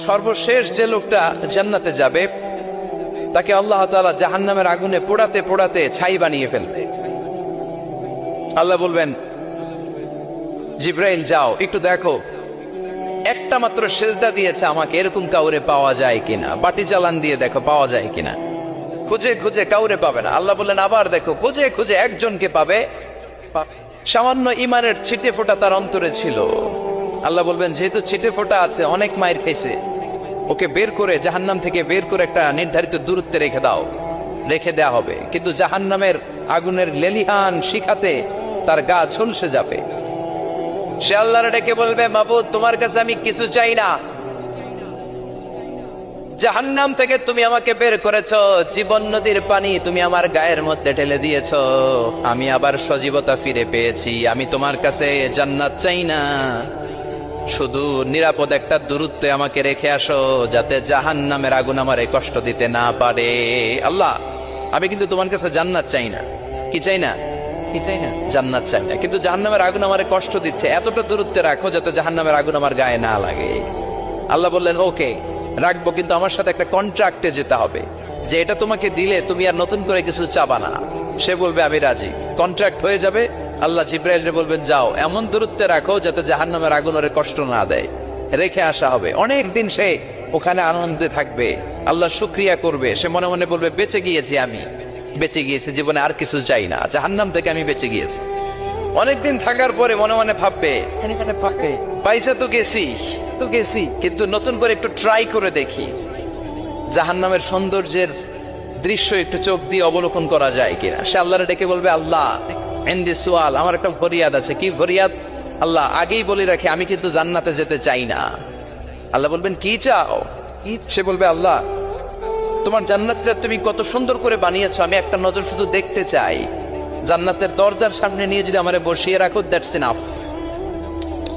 সর্বশেষ যে লোকটা জান্নাতে যাবে তাকে আল্লাহ তাআলা জাহান্নামের আগুনে পোড়াতে পোড়াতে ছাই বানিয়ে ফেলবে। আল্লাহ বলবেন, জিব্রাইল যাও একটু দেখো, একটা মাত্র সেজদা দিয়েছে আমাকে, এরকম কাউরে পাওয়া যায় কিনা। বাটি চালান দিয়ে দেখো পাওয়া যায় কিনা। খুঁজে খুঁজে কাউরে পাবে না। আল্লাহ বললেন আবার দেখো, খুঁজে খুঁজে একজনকে পাবে। সামান্য ইমানের ছিটে ফোঁটা তার অন্তরে ছিল। আল্লাহ বলবেন, যেহেতু ছিটে ফোঁটা আছে, অনেক মায়ের খাইছে, ওকে বের করে জাহান্নাম থেকে বের করে একটা নির্ধারিত দূরত্বে রেখে দাও। রেখে দেয়া হবে, কিন্তু জাহান্নামের আগুনের লেলিহান শিখাতে তার গা ঝলসে যাবে। সে আল্লাহর ডেকে বলবে, মাবুদ তোমার কাছে আমি কিছু চাই না, জাহান্নাম থেকে তুমি আমাকে বের করেছো, জীবন নদীর পানি তুমি আমার গায়ের মধ্যে ঢেলে দিয়েছো, আমি আবার সজীবতা ফিরে পেয়েছি। আমি তোমার কাছে জান্নাত চাই না, শুধু নিরাপদ একটা দূরত্বে আমাকে রেখে আসো, যাতে জাহান্নামের আগুন আমারে কষ্ট দিতে না পারে। আল্লাহ, আমি কিন্তু তোমার কাছে জান্নাত চাই না। কি চাই না? কি চাই না? জান্নাত চাই না, কিন্তু জাহান্নামের আগুন আমারে কষ্ট দিচ্ছে, এতটা দূরত্বে রাখো যাতে জাহান্নামের আগুন আমার গায়ে না লাগে। আল্লাহ বললেন, ওকে রাখবো, কিন্তু আমার সাথে একটা কন্ট্রাক্টে যেতে হবে, যে এটা তোমাকে দিলে তুমি আর নতুন করে কিছু চাবা না। সে বলবে আমি রাজি, কন্ট্রাক্ট হয়ে যাবে। আল্লাহ জিব্রাইলকে বলবেন, যাও এমন দূরত্বে রাখো যাতে জাহান্নামের আগুন ওরে কষ্ট না দেয়। রেখে আসা হবে, অনেক দিন সে ওখানে আনন্দে থাকবে, আল্লাহ শুকরিয়া করবে। সে মনে মনে বলবে, বেঁচে গিয়েছি, আমি বেঁচে গিয়েছি, জীবনে আর কিছু চাই না, জাহান্নাম থেকে আমি বেঁচে গিয়েছি। অনেকদিন থাকার পরে মনে মনে ভাববে, পয়সা তো গেছি, কিন্তু নতুন করে একটু ট্রাই করে দেখি, জাহান্নামের সৌন্দর্যের দৃশ্য একটু চোখ দিয়ে অবলোকন করা যায় কিনা। সে আল্লাহরে ডেকে বলবে, আল্লাহ ইনদি সুআল, আমার একটা ফরিয়াদ আছে। কি ফরিয়াদ? আল্লাহ আগেই বলে রাখি, আমি কিন্তু জান্নাতে যেতে চাই না। আল্লাহ বলবেন, কি চাও? সে বলবে, আল্লাহ তোমার জান্নাতটা তুমি কত সুন্দর করে বানিয়েছো, আমি একটা নজর শুধু দেখতে চাই। জান্নাতের দরজার সামনে নিয়ে যদি আমারে বসিয়ে রাখো, দ্যাটস ইনাফ,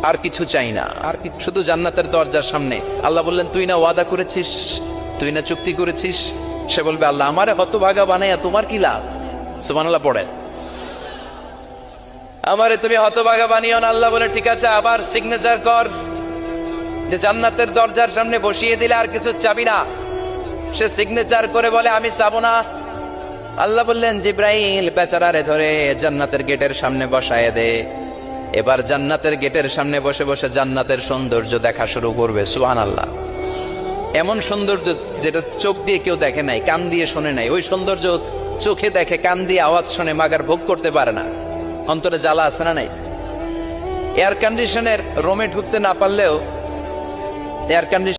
আর কিছু চাই না, আর শুধু জান্নাতের দরজার সামনে। আল্লাহ বললেন, তুই না ওয়াদা করেছিস, তুই না চুক্তি করেছিস। সে বলবে, আল্লাহ আমারে হতভাগা বানাইয়া তোমার কি লাভ? সুবহানাল্লাহ পড়ে, আমারে তুমি হতভাগা বানিও না। আল্লাহ বলে, ঠিক আছে, আবার সিগনেচার কর যে জান্নাতের দরজার সামনে বসিয়ে দিলে আর কিছু চাবি না। সে সিগনেচার করে বলে, আমি চাবো না। আল্লাহ বললেন, জিব্রাইল বেচারারে ধরে জান্নাতের গেটের সামনে বসায় দে। এবার জান্নাতের গেটের সামনে বসে বসে জান্নাতের সৌন্দর্য দেখা শুরু করবে। সুবহানাল্লাহ, এমন সৌন্দর্য যেটা চোখ দিয়ে কেউ দেখে নাই, কান দিয়ে শোনে নাই। ওই সৌন্দর্য চোখে দেখে, কান দিয়ে আওয়াজ শোনে, মাগার ভোগ করতে পারে না। অন্তরে জ্বালা আছে না নাই? এয়ার কন্ডিশনের রোমে ঢুকতে না পারলেও এয়ার কন্ডিশন